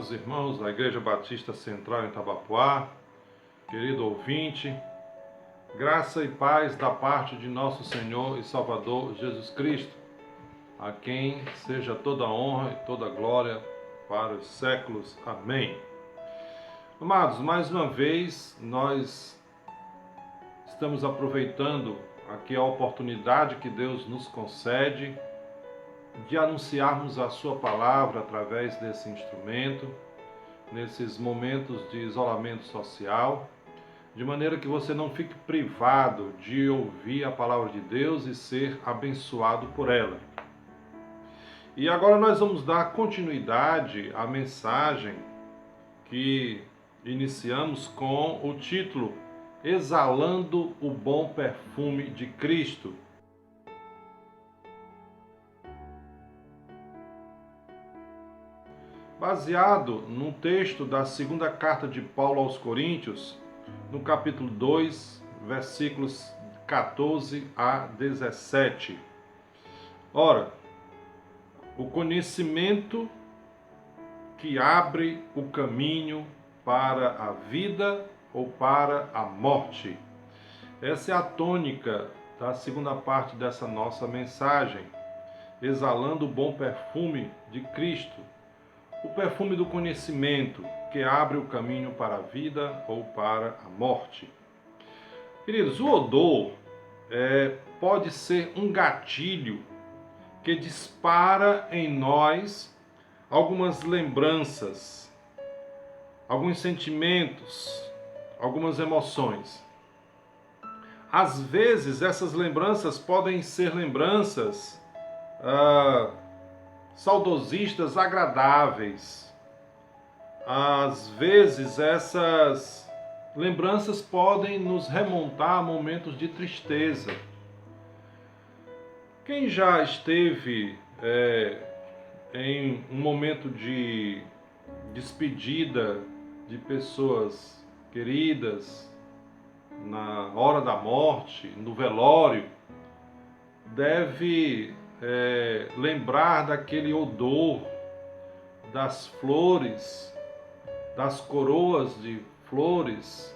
Amados irmãos da Igreja Batista Central em Tabapuá, querido ouvinte, graça e paz da parte de nosso Senhor e Salvador Jesus Cristo, a quem seja toda honra e toda glória para os séculos. Amém. Amados, mais uma vez nós estamos aproveitando aqui a oportunidade que Deus nos concede de anunciarmos a sua palavra através desse instrumento, nesses momentos de isolamento social, de maneira que você não fique privado de ouvir a palavra de Deus e ser abençoado por ela. E agora nós vamos dar continuidade à mensagem que iniciamos com o título Exalando o Bom Perfume de Cristo. Baseado num texto da segunda carta de Paulo aos Coríntios, no capítulo 2, versículos 14 a 17. Ora, o conhecimento que abre o caminho para a vida ou para a morte. Essa é a tônica da segunda parte dessa nossa mensagem, exalando o bom perfume de Cristo. O perfume do conhecimento que abre o caminho para a vida ou para a morte. Queridos, o odor pode ser um gatilho que dispara em nós algumas lembranças, alguns sentimentos, algumas emoções. Às vezes, essas lembranças podem ser lembranças saudosistas agradáveis. Às vezes essas lembranças podem nos remontar a momentos de tristeza. Quem já esteve em um momento de despedida de pessoas queridas, na hora da morte, no velório, deve lembrar daquele odor das flores, das coroas de flores.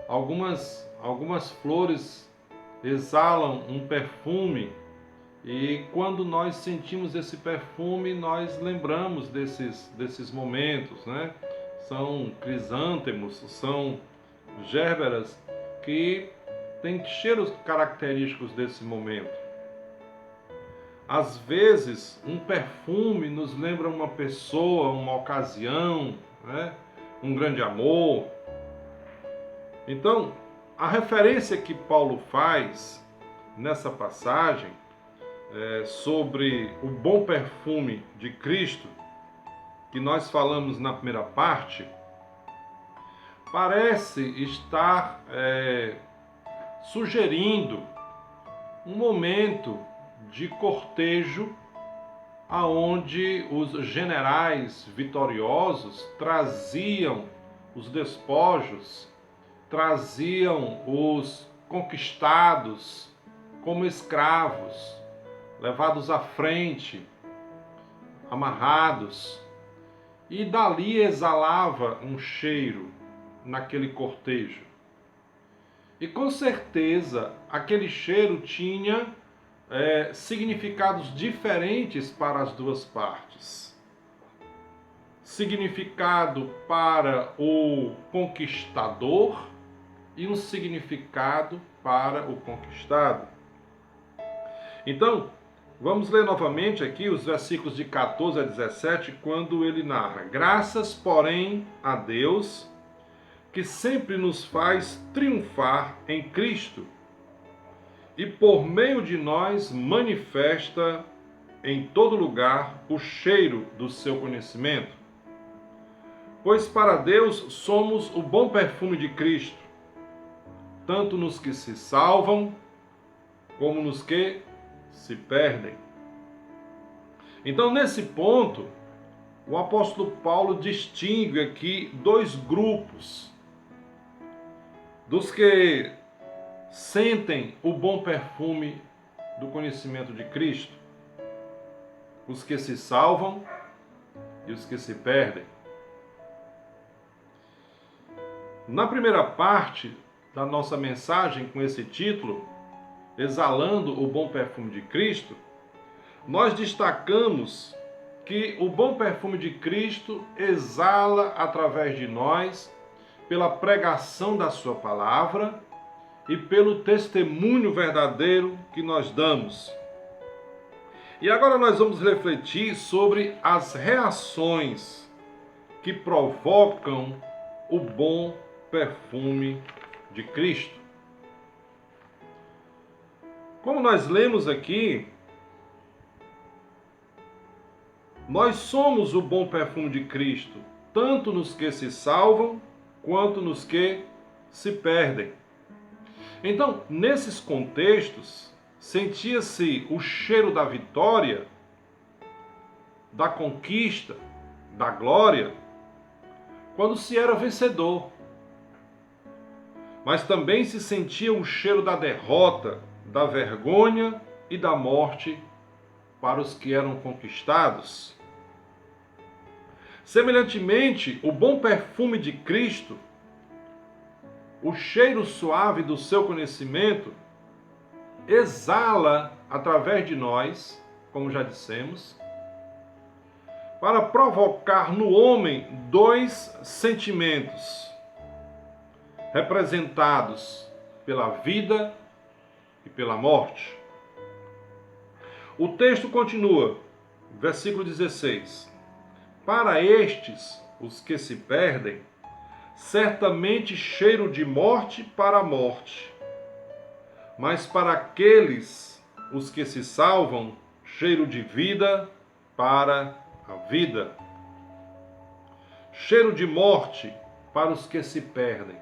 Algumas flores exalam um perfume e quando nós sentimos esse perfume, nós lembramos desses momentos, né? São crisântemos, são gérberas que têm cheiros característicos desse momento. Às vezes, um perfume nos lembra uma pessoa, uma ocasião, né? Um grande amor. Então, a referência que Paulo faz nessa passagem sobre o bom perfume de Cristo, que nós falamos na primeira parte, parece estar sugerindo um momento de cortejo aonde os generais vitoriosos traziam os despojos, traziam os conquistados como escravos, levados à frente, amarrados, e dali exalava um cheiro naquele cortejo. E com certeza aquele cheiro tinha significados diferentes para as duas partes. Significado para o conquistador e um significado para o conquistado. Então, vamos ler novamente aqui os versículos de 14 a 17, quando ele narra: Graças, porém, a Deus, que sempre nos faz triunfar em Cristo, e por meio de nós manifesta em todo lugar o cheiro do seu conhecimento. Pois para Deus somos o bom perfume de Cristo, tanto nos que se salvam, como nos que se perdem. Então, nesse ponto, o apóstolo Paulo distingue aqui dois grupos: dos que sentem o bom perfume do conhecimento de Cristo, os que se salvam e os que se perdem. Na primeira parte da nossa mensagem com esse título, Exalando o Bom Perfume de Cristo, nós destacamos que o bom perfume de Cristo exala através de nós pela pregação da sua palavra e pelo testemunho verdadeiro que nós damos. E agora nós vamos refletir sobre as reações que provocam o bom perfume de Cristo. Como nós lemos aqui, nós somos o bom perfume de Cristo, tanto nos que se salvam, quanto nos que se perdem. Então, nesses contextos, sentia-se o cheiro da vitória, da conquista, da glória, quando se era vencedor. Mas também se sentia o cheiro da derrota, da vergonha e da morte para os que eram conquistados. Semelhantemente, o bom perfume de Cristo, o cheiro suave do seu conhecimento, exala através de nós, como já dissemos, para provocar no homem dois sentimentos, representados pela vida e pela morte. O texto continua, versículo 16. Para estes, os que se perdem, certamente cheiro de morte para a morte, mas para aqueles, os que se salvam, cheiro de vida para a vida. Cheiro de morte para os que se perdem.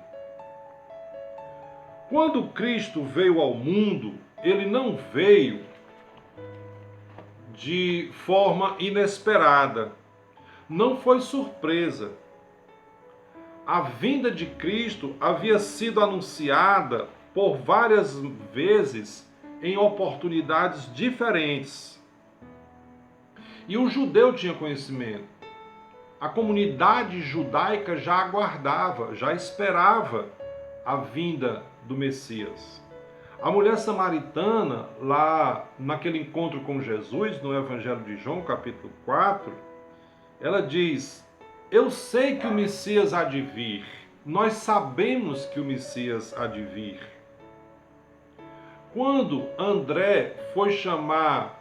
Quando Cristo veio ao mundo, ele não veio de forma inesperada. Não foi surpresa. A vinda de Cristo havia sido anunciada por várias vezes em oportunidades diferentes. E o judeu tinha conhecimento. A comunidade judaica já aguardava, já esperava a vinda do Messias. A mulher samaritana, lá naquele encontro com Jesus, no Evangelho de João, capítulo 4, ela diz: eu sei que o Messias há de vir. Nós sabemos que o Messias há de vir. Quando André foi chamar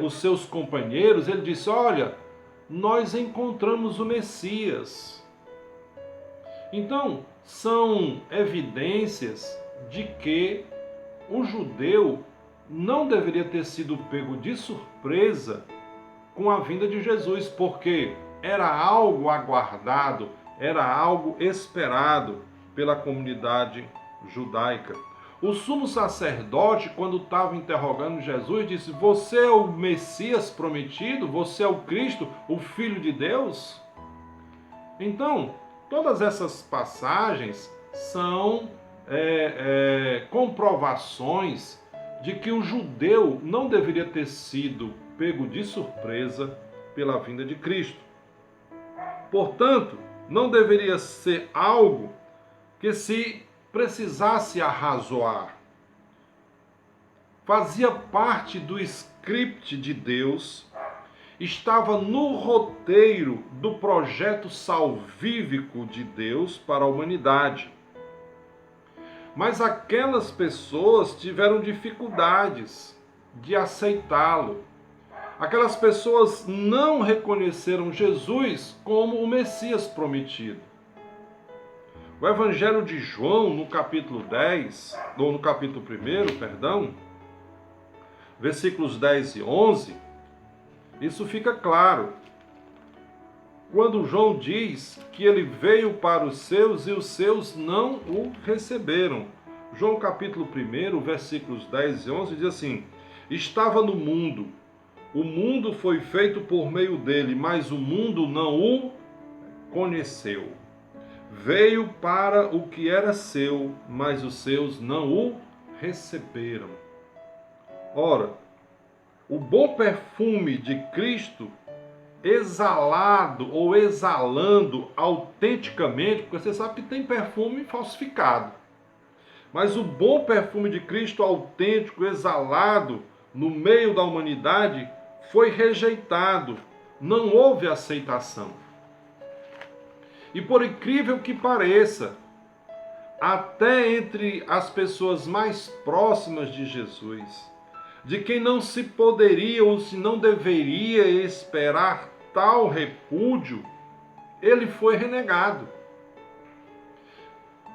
os seus companheiros, ele disse: olha, nós encontramos o Messias. Então, são evidências de que o judeu não deveria ter sido pego de surpresa com a vinda de Jesus, porque era algo aguardado, era algo esperado pela comunidade judaica. O sumo sacerdote, quando estava interrogando Jesus, disse: você é o Messias prometido? Você é o Cristo, o Filho de Deus? Então, todas essas passagens são comprovações de que o judeu não deveria ter sido pego de surpresa pela vinda de Cristo. Portanto, não deveria ser algo que se precisasse arrazoar. Fazia parte do script de Deus, estava no roteiro do projeto salvífico de Deus para a humanidade. Mas aquelas pessoas tiveram dificuldades de aceitá-lo. Aquelas pessoas não reconheceram Jesus como o Messias prometido. O Evangelho de João, no capítulo 10, ou no capítulo 1, perdão, versículos 10 e 11, isso fica claro. Quando João diz que ele veio para os seus e os seus não o receberam. João capítulo 1, versículos 10 e 11 diz assim: estava no mundo, o mundo foi feito por meio dele, mas o mundo não o conheceu. Veio para o que era seu, mas os seus não o receberam. Ora, o bom perfume de Cristo exalado ou exalando autenticamente, porque você sabe que tem perfume falsificado. Mas o bom perfume de Cristo autêntico, exalado no meio da humanidade, foi rejeitado. Não houve aceitação. E por incrível que pareça, até entre as pessoas mais próximas de Jesus, de quem não se poderia ou se não deveria esperar tal repúdio, ele foi renegado.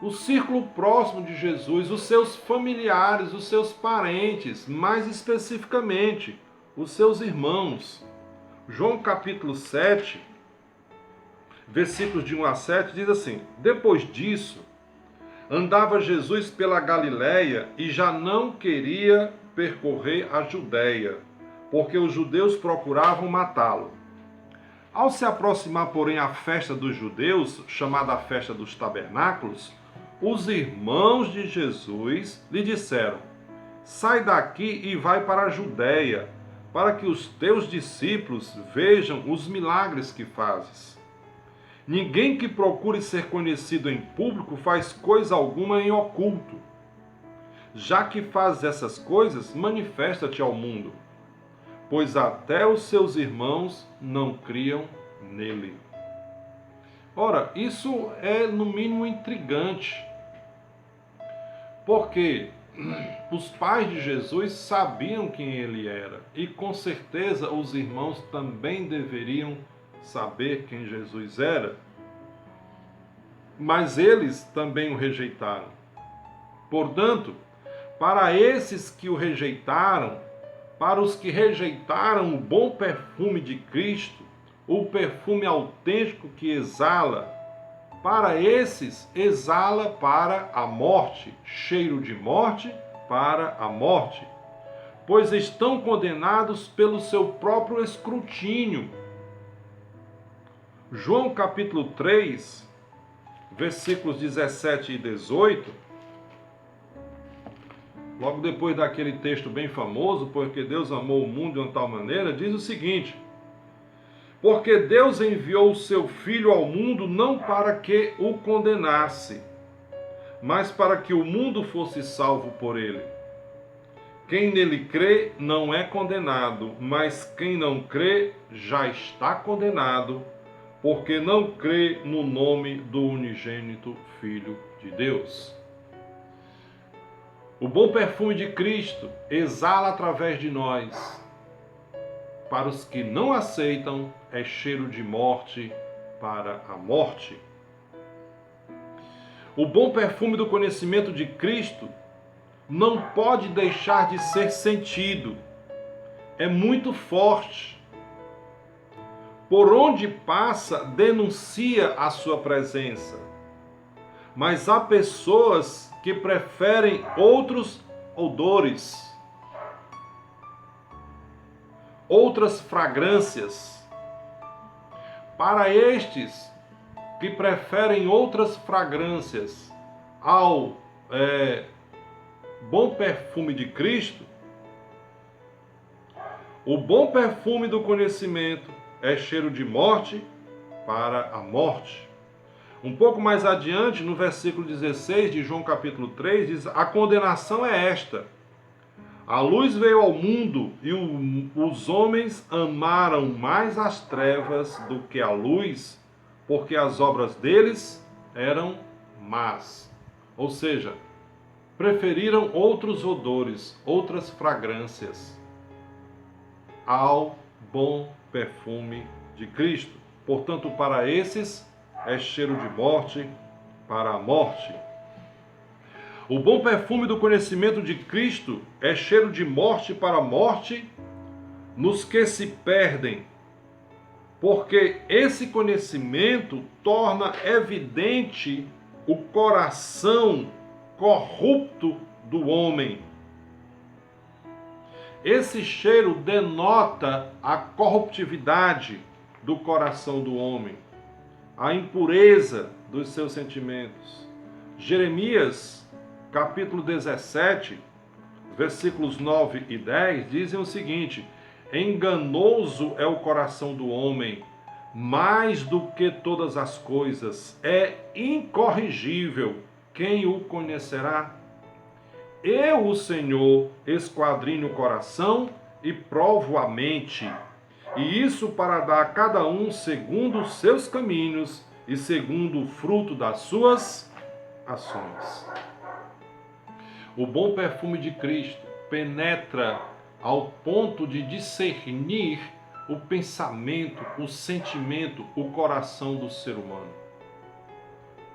O círculo próximo de Jesus, os seus familiares, os seus parentes, mais especificamente, os seus irmãos. João capítulo 7, versículos de 1 a 7, diz assim: Depois disso, andava Jesus pela Galiléia e já não queria percorrer a Judéia, porque os judeus procuravam matá-lo. Ao se aproximar, porém, a festa dos judeus, chamada a festa dos tabernáculos, os irmãos de Jesus lhe disseram: Sai daqui e vai para a Judéia, para que os teus discípulos vejam os milagres que fazes. Ninguém que procure ser conhecido em público faz coisa alguma em oculto. Já que fazes essas coisas, manifesta-te ao mundo, pois até os seus irmãos não criam nele. Ora, isso é no mínimo intrigante, porque os pais de Jesus sabiam quem ele era, e com certeza os irmãos também deveriam saber quem Jesus era, mas eles também o rejeitaram. Portanto, para esses que o rejeitaram, para os que rejeitaram o bom perfume de Cristo, o perfume autêntico que exala, para esses exala para a morte, cheiro de morte para a morte, pois estão condenados pelo seu próprio escrutínio. João capítulo 3, versículos 17 e 18, logo depois daquele texto bem famoso, porque Deus amou o mundo de uma tal maneira, diz o seguinte: Porque Deus enviou o seu Filho ao mundo não para que o condenasse, mas para que o mundo fosse salvo por ele. Quem nele crê não é condenado, mas quem não crê já está condenado, porque não crê no nome do unigênito Filho de Deus. O bom perfume de Cristo exala através de nós. Para os que não aceitam, é cheiro de morte para a morte. O bom perfume do conhecimento de Cristo não pode deixar de ser sentido. É muito forte. Por onde passa, denuncia a sua presença. Mas há pessoas que preferem outros odores, outras fragrâncias. Para estes que preferem outras fragrâncias ao bom perfume de Cristo, o bom perfume do conhecimento é cheiro de morte para a morte. Um pouco mais adiante, no versículo 16 de João capítulo 3, diz: A condenação é esta: a luz veio ao mundo e os homens amaram mais as trevas do que a luz, porque as obras deles eram más. Ou seja, preferiram outros odores, outras fragrâncias ao bom perfume de Cristo. Portanto, para esses é cheiro de morte para a morte. O bom perfume do conhecimento de Cristo é cheiro de morte para a morte nos que se perdem, porque esse conhecimento torna evidente o coração corrupto do homem. Esse cheiro denota a corruptividade do coração do homem, a impureza dos seus sentimentos. Jeremias, capítulo 17, versículos 9 e 10, dizem o seguinte: Enganoso é o coração do homem, mais do que todas as coisas. É incorrigível. Quem o conhecerá? Eu, o Senhor, esquadrinho o coração e provo a mente. E isso para dar a cada um segundo os seus caminhos e segundo o fruto das suas ações. O bom perfume de Cristo penetra ao ponto de discernir o pensamento, o sentimento, o coração do ser humano.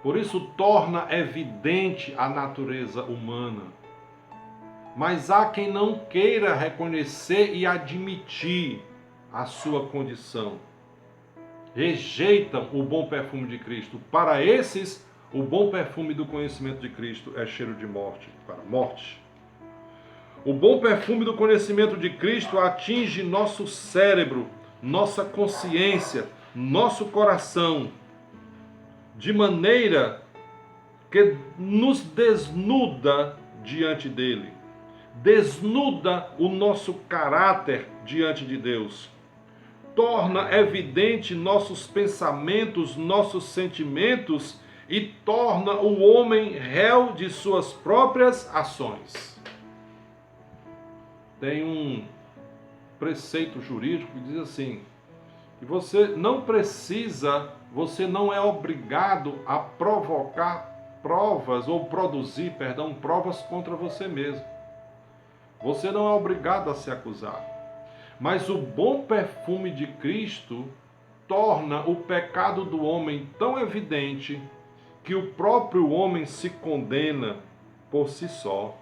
Por isso torna evidente a natureza humana. Mas há quem não queira reconhecer e admitir a sua condição. Rejeitam o bom perfume de Cristo. Para esses, o bom perfume do conhecimento de Cristo é cheiro de morte, para morte. O bom perfume do conhecimento de Cristo atinge nosso cérebro, nossa consciência, nosso coração, de maneira que nos desnuda diante dele, desnuda o nosso caráter diante de Deus, torna evidente nossos pensamentos, nossos sentimentos e torna o homem réu de suas próprias ações. Tem um preceito jurídico que diz assim, que você não é obrigado a provocar provas ou produzir, provas contra você mesmo. Você não é obrigado a se acusar. Mas o bom perfume de Cristo torna o pecado do homem tão evidente que o próprio homem se condena por si só.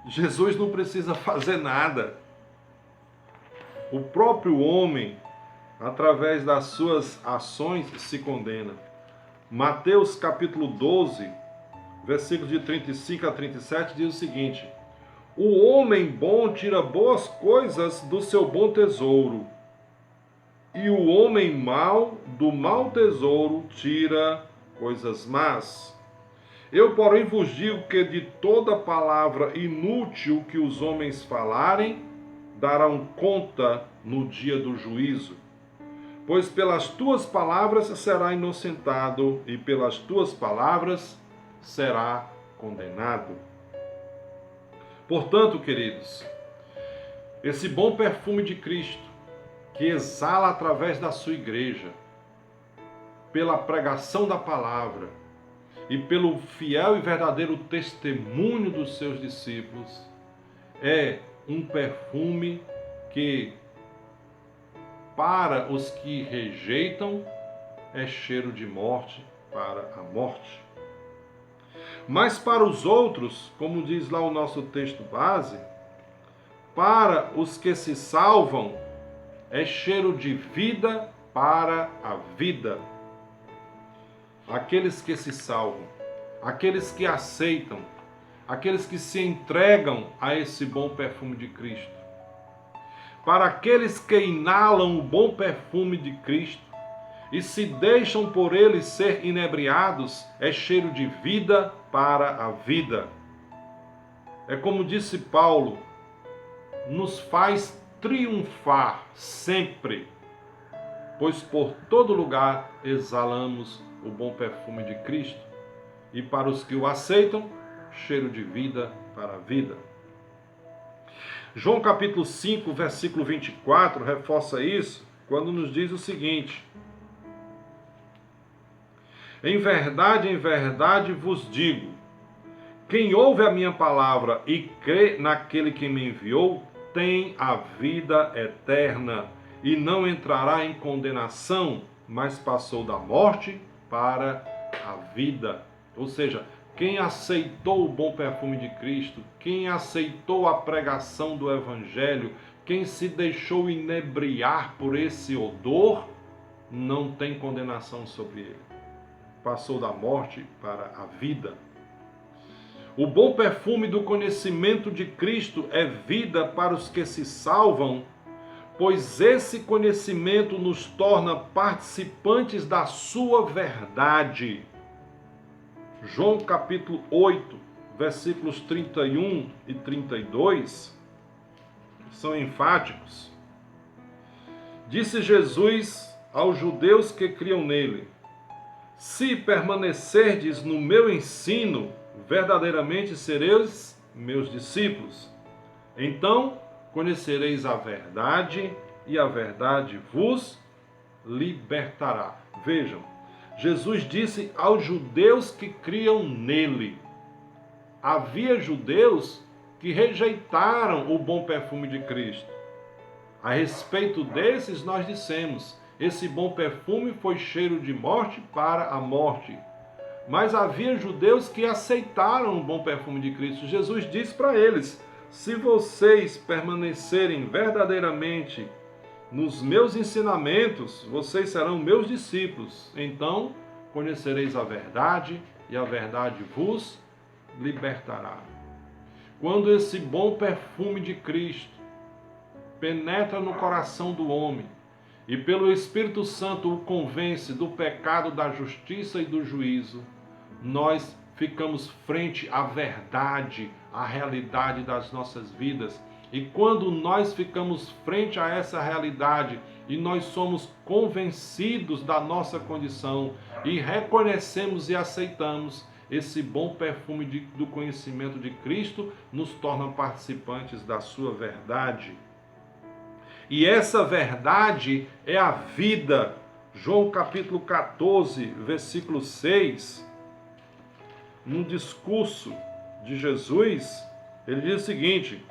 Jesus não precisa fazer nada. O próprio homem, através das suas ações, se condena. Mateus capítulo 12, versículos de 35 a 37, diz o seguinte: o homem bom tira boas coisas do seu bom tesouro, e o homem mau do mau tesouro tira coisas más. Eu, porém, vos digo que de toda palavra inútil que os homens falarem, darão conta no dia do juízo. Pois pelas tuas palavras será inocentado, e pelas tuas palavras será condenado. Portanto, queridos, esse bom perfume de Cristo, que exala através da sua igreja, pela pregação da palavra e pelo fiel e verdadeiro testemunho dos seus discípulos, é um perfume que, para os que rejeitam, é cheiro de morte para a morte. Mas para os outros, como diz lá o nosso texto base, para os que se salvam, é cheiro de vida para a vida. Aqueles que se salvam, aqueles que aceitam, aqueles que se entregam a esse bom perfume de Cristo. Para aqueles que inalam o bom perfume de Cristo e se deixam por ele ser inebriados, é cheiro de vida para a vida. É como disse Paulo, nos faz triunfar sempre, pois por todo lugar exalamos o bom perfume de Cristo, e para os que o aceitam, cheiro de vida para a vida. João capítulo 5, versículo 24, reforça isso, quando nos diz o seguinte: em verdade vos digo, quem ouve a minha palavra e crê naquele que me enviou, tem a vida eterna, e não entrará em condenação, mas passou da morte para a vida. Ou seja, quem aceitou o bom perfume de Cristo, quem aceitou a pregação do Evangelho, quem se deixou inebriar por esse odor, não tem condenação sobre ele. Passou da morte para a vida. O bom perfume do conhecimento de Cristo é vida para os que se salvam, pois esse conhecimento nos torna participantes da sua verdade. João capítulo 8, versículos 31 e 32, são enfáticos. Disse Jesus aos judeus que criam nele: se permanecerdes no meu ensino, verdadeiramente sereis meus discípulos. Então conhecereis a verdade, e a verdade vos libertará. Vejam, Jesus disse aos judeus que criam nele. Havia judeus que rejeitaram o bom perfume de Cristo. A respeito desses, nós dissemos: esse bom perfume foi cheiro de morte para a morte. Mas havia judeus que aceitaram o bom perfume de Cristo. Jesus disse para eles: se vocês permanecerem verdadeiramente nos meus ensinamentos, vocês serão meus discípulos. Então conhecereis a verdade, e a verdade vos libertará. Quando esse bom perfume de Cristo penetra no coração do homem e pelo Espírito Santo o convence do pecado, da justiça e do juízo, nós ficamos frente à verdade, à realidade das nossas vidas. E quando nós ficamos frente a essa realidade e nós somos convencidos da nossa condição e reconhecemos e aceitamos, esse bom perfume do conhecimento de Cristo nos torna participantes da sua verdade. E essa verdade é a vida. João capítulo 14, versículo 6, num discurso de Jesus, ele diz o seguinte: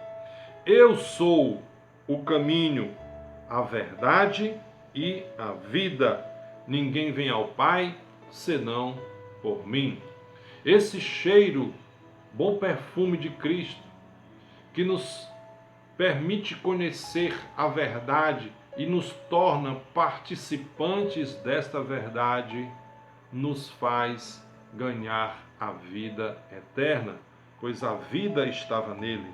eu sou o caminho, a verdade e a vida. Ninguém vem ao Pai senão por mim. Esse cheiro, bom perfume de Cristo, que nos permite conhecer a verdade e nos torna participantes desta verdade, nos faz ganhar a vida eterna, pois a vida estava nele.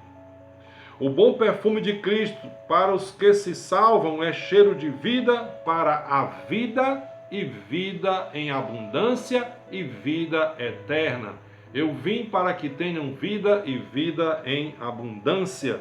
O bom perfume de Cristo para os que se salvam é cheiro de vida para a vida, e vida em abundância e vida eterna. Eu vim para que tenham vida e vida em abundância.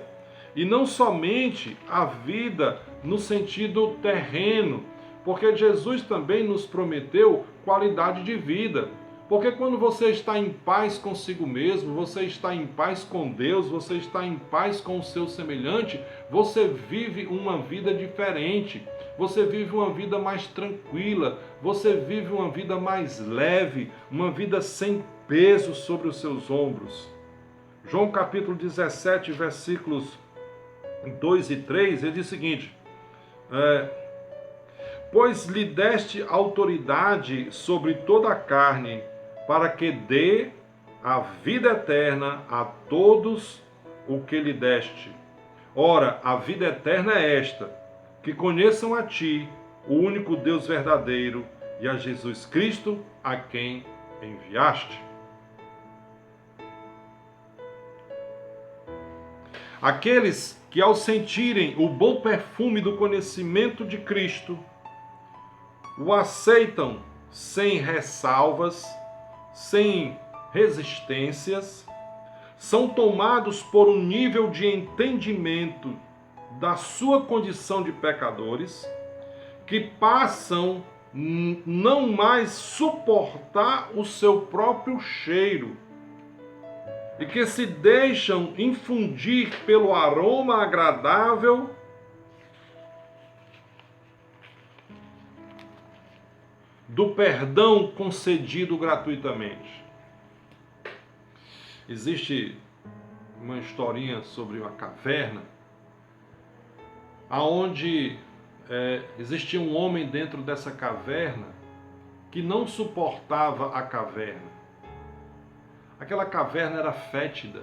E não somente a vida no sentido terreno, porque Jesus também nos prometeu qualidade de vida. Porque quando você está em paz consigo mesmo, você está em paz com Deus, você está em paz com o seu semelhante, você vive uma vida diferente, você vive uma vida mais tranquila, você vive uma vida mais leve, uma vida sem peso sobre os seus ombros. João capítulo 17, versículos 2 e 3, ele diz o seguinte: pois lhe deste autoridade sobre toda a carne, para que dê a vida eterna a todos o que lhe deste. Ora, a vida eterna é esta: que conheçam a ti, o único Deus verdadeiro, e a Jesus Cristo, a quem enviaste. Aqueles que, ao sentirem o bom perfume do conhecimento de Cristo, o aceitam sem ressalvas, sem resistências, são tomados por um nível de entendimento da sua condição de pecadores, que passam não mais suportar o seu próprio cheiro, e que se deixam infundir pelo aroma agradável do perdão concedido gratuitamente. Existe uma historinha sobre uma caverna, aonde existia um homem dentro dessa caverna que não suportava a caverna. Aquela caverna era fétida,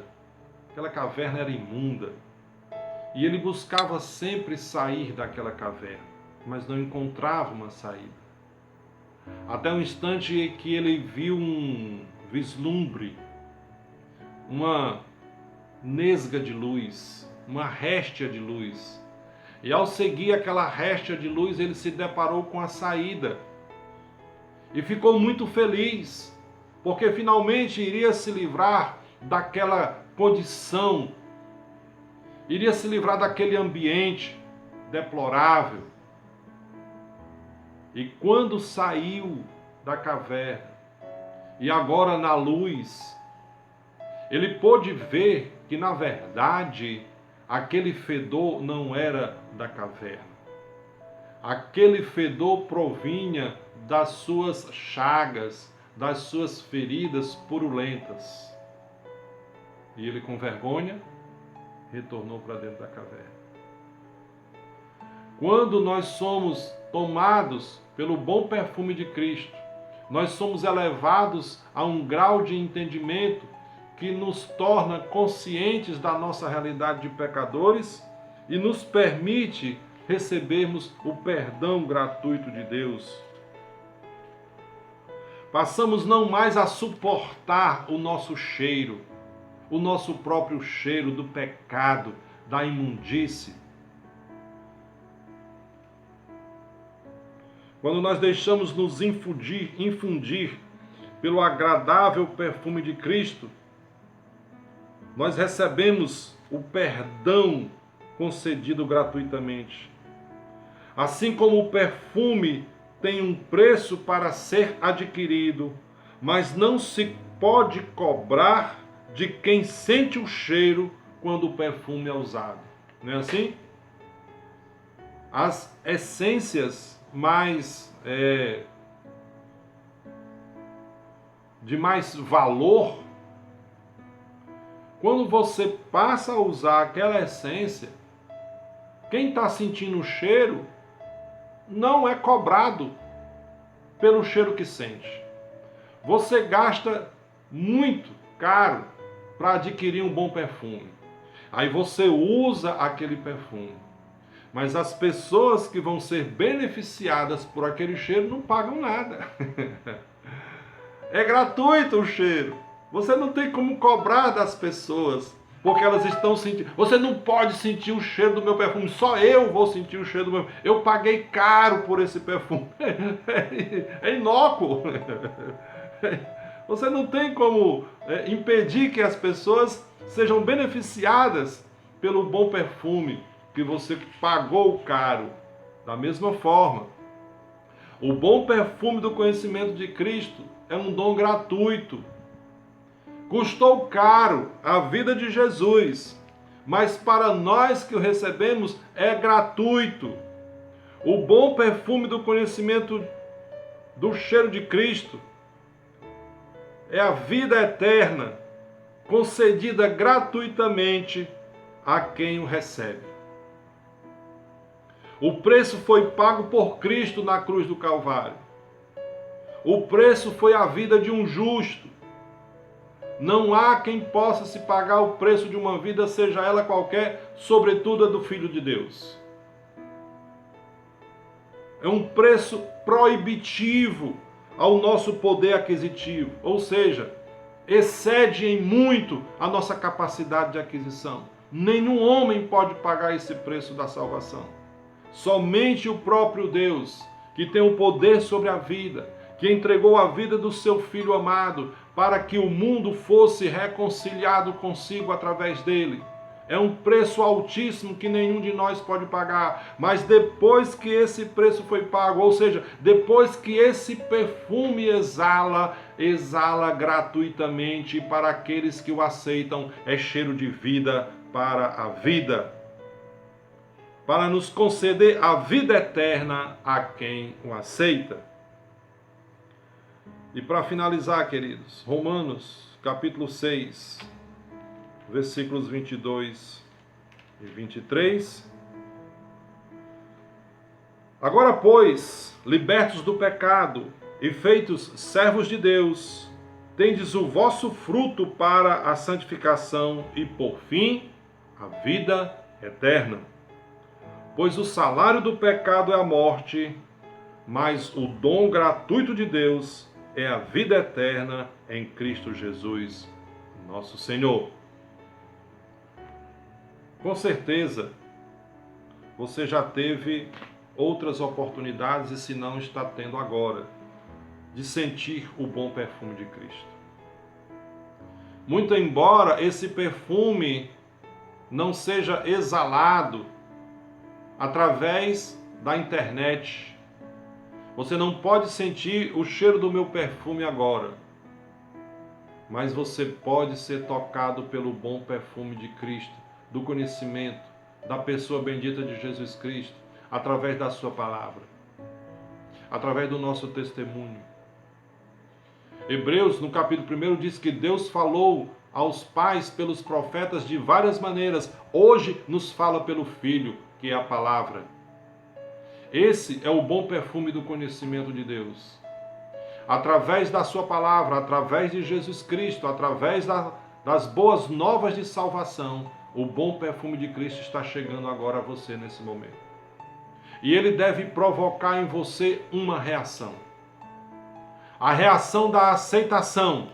aquela caverna era imunda, e ele buscava sempre sair daquela caverna, mas não encontrava uma saída. Até o instante em que ele viu um vislumbre, uma nesga de luz, uma réstia de luz. E ao seguir aquela réstia de luz, ele se deparou com a saída. E ficou muito feliz, porque finalmente iria se livrar daquela condição iria se livrar daquele ambiente deplorável. E quando saiu da caverna, e agora na luz, ele pôde ver que, na verdade, aquele fedor não era da caverna. Aquele fedor provinha das suas chagas, das suas feridas purulentas. E ele, com vergonha, retornou para dentro da caverna. Quando nós somos tomados pelo bom perfume de Cristo, nós somos elevados a um grau de entendimento que nos torna conscientes da nossa realidade de pecadores e nos permite recebermos o perdão gratuito de Deus. Passamos não mais a suportar o nosso cheiro, o nosso próprio cheiro do pecado, da imundície. Quando nós deixamos nos infundir pelo agradável perfume de Cristo, nós recebemos o perdão concedido gratuitamente. Assim como o perfume tem um preço para ser adquirido, mas não se pode cobrar de quem sente o cheiro quando o perfume é usado. Não é assim? As essências de mais valor, quando você passa a usar aquela essência, quem está sentindo o cheiro não é cobrado pelo cheiro que sente. Você gasta muito caro para adquirir um bom perfume. Aí você usa aquele perfume. Mas as pessoas que vão ser beneficiadas por aquele cheiro não pagam nada. É gratuito o cheiro. Você não tem como cobrar das pessoas, porque elas estão sentindo. Você não pode sentir o cheiro do meu perfume, só eu vou sentir o cheiro do meu perfume. Eu paguei caro por esse perfume. É inócuo. Você não tem como impedir que as pessoas sejam beneficiadas pelo bom perfume que você pagou caro. Da mesma forma, o bom perfume do conhecimento de Cristo é um dom gratuito. Custou caro a vida de Jesus, mas para nós que o recebemos é gratuito. O bom perfume do conhecimento do cheiro de Cristo é a vida eterna, concedida gratuitamente a quem o recebe. O preço foi pago por Cristo na cruz do Calvário. O preço foi a vida de um justo. Não há quem possa se pagar o preço de uma vida, seja ela qualquer, sobretudo a do Filho de Deus. É um preço proibitivo ao nosso poder aquisitivo, ou seja, excede em muito a nossa capacidade de aquisição. Nenhum homem pode pagar esse preço da salvação. Somente o próprio Deus, que tem o poder sobre a vida, que entregou a vida do seu Filho amado para que o mundo fosse reconciliado consigo através dele. É um preço altíssimo que nenhum de nós pode pagar, mas depois que esse preço foi pago, ou seja, depois que esse perfume exala gratuitamente para aqueles que o aceitam, é cheiro de vida para a vida, para nos conceder a vida eterna a quem o aceita. E para finalizar, queridos, Romanos capítulo 6, versículos 22 e 23. Agora, pois, libertos do pecado e feitos servos de Deus, tendes o vosso fruto para a santificação e, por fim, a vida eterna. Pois o salário do pecado é a morte, mas o dom gratuito de Deus é a vida eterna em Cristo Jesus, nosso Senhor. Com certeza, você já teve outras oportunidades, e se não está tendo agora, de sentir o bom perfume de Cristo. Muito embora esse perfume não seja exalado através da internet. Você não pode sentir o cheiro do meu perfume agora, mas você pode ser tocado pelo bom perfume de Cristo, do conhecimento, da pessoa bendita de Jesus Cristo, através da sua palavra, através do nosso testemunho. Hebreus, no capítulo 1, diz que Deus falou aos pais pelos profetas de várias maneiras. Hoje nos fala pelo Filho, que é a palavra. Esse é o bom perfume do conhecimento de Deus. Através da sua palavra, através de Jesus Cristo, através das boas novas de salvação, o bom perfume de Cristo está chegando agora a você nesse momento. E ele deve provocar em você uma reação. A reação da aceitação.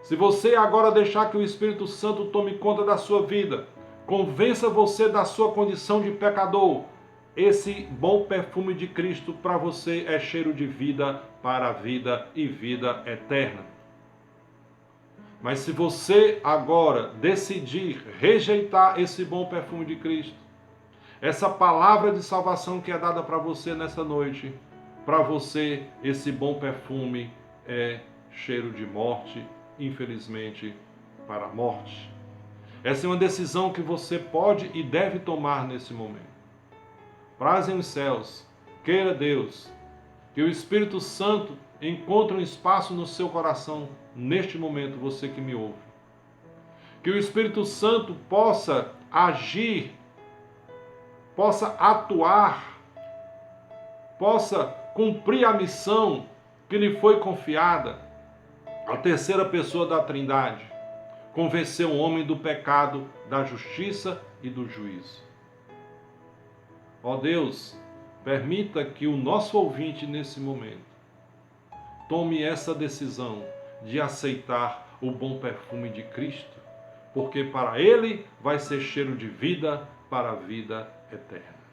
Se você agora deixar que o Espírito Santo tome conta da sua vida, convença você da sua condição de pecador, esse bom perfume de Cristo para você é cheiro de vida para a vida e vida eterna. Mas se você agora decidir rejeitar esse bom perfume de Cristo, essa palavra de salvação que é dada para você nessa noite, para você esse bom perfume é cheiro de morte, infelizmente para a morte. Essa é uma decisão que você pode e deve tomar nesse momento. Prazem os céus, queira Deus, que o Espírito Santo encontre um espaço no seu coração, neste momento, você que me ouve. Que o Espírito Santo possa agir, possa atuar, possa cumprir a missão que lhe foi confiada. A terceira pessoa da Trindade, convencer o homem do pecado, da justiça e do juízo. Ó Deus, permita que o nosso ouvinte nesse momento tome essa decisão de aceitar o bom perfume de Cristo, porque para ele vai ser cheiro de vida para a vida eterna.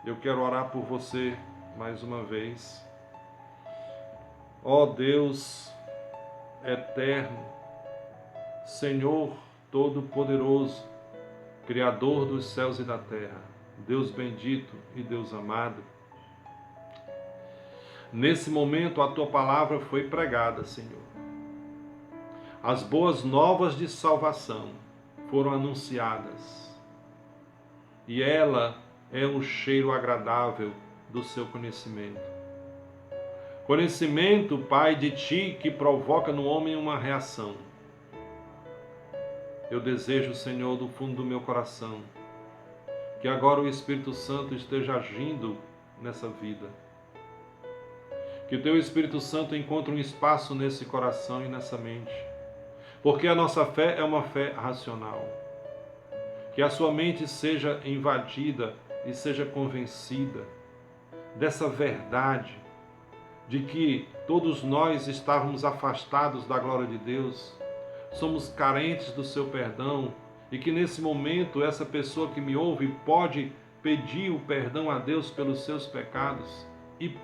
Eu quero orar por você mais uma vez. Ó Deus eterno, Senhor Todo-Poderoso, Criador dos céus e da terra, Deus bendito e Deus amado, nesse momento a Tua palavra foi pregada, Senhor. As boas novas de salvação foram anunciadas e ela é um cheiro agradável do Seu conhecimento. Conhecimento, Pai, de Ti que provoca no homem uma reação. Eu desejo, Senhor, do fundo do meu coração, que agora o Espírito Santo esteja agindo nessa vida. Que o Teu Espírito Santo encontre um espaço nesse coração e nessa mente. Porque a nossa fé é uma fé racional. Que a sua mente seja invadida e seja convencida dessa verdade de que todos nós estávamos afastados da glória de Deus, somos carentes do Seu perdão, e que nesse momento essa pessoa que me ouve pode pedir o perdão a Deus pelos seus pecados e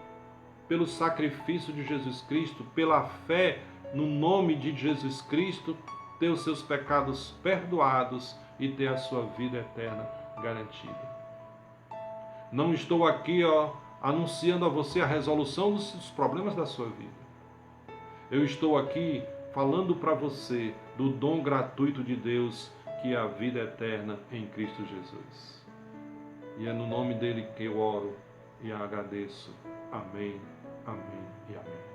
pelo sacrifício de Jesus Cristo, pela fé no nome de Jesus Cristo, ter os seus pecados perdoados e ter a sua vida eterna garantida. Não estou aqui anunciando a você a resolução dos problemas da sua vida. Eu estou aqui falando para você do dom gratuito de Deus, que é a vida eterna em Cristo Jesus. E é no nome dele que eu oro e agradeço. Amém, amém e amém.